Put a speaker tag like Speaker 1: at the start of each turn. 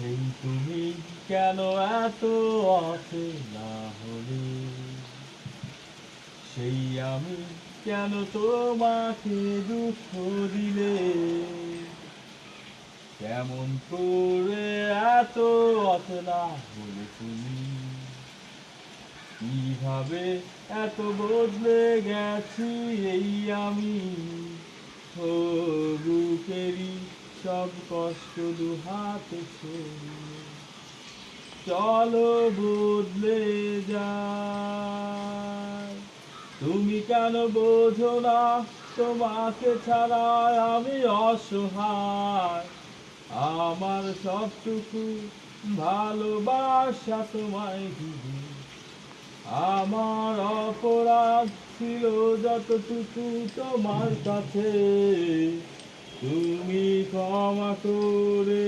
Speaker 1: সেই তুমি কেন এত অচেনা হলে, সেই আমি কেন তোমাকে দুঃখ দিলে, কেমন করে এত অচেনা হলে তুমি, কিভাবে এত বদলে গেছি এই আমি, ও বুকেরই সব কষ্ট দুহাতে ছড়িয়ে চলো বদলে যায়। তুমি কেন বোঝো না তোমাকে ছাড়া আমি অসহায়, আমার সবটুকু ভালোবাসা তোমায় দিবে, আমার অপরাধ ছিল যতটুকু তোমার কাছে, তুমি ক্ষমা করে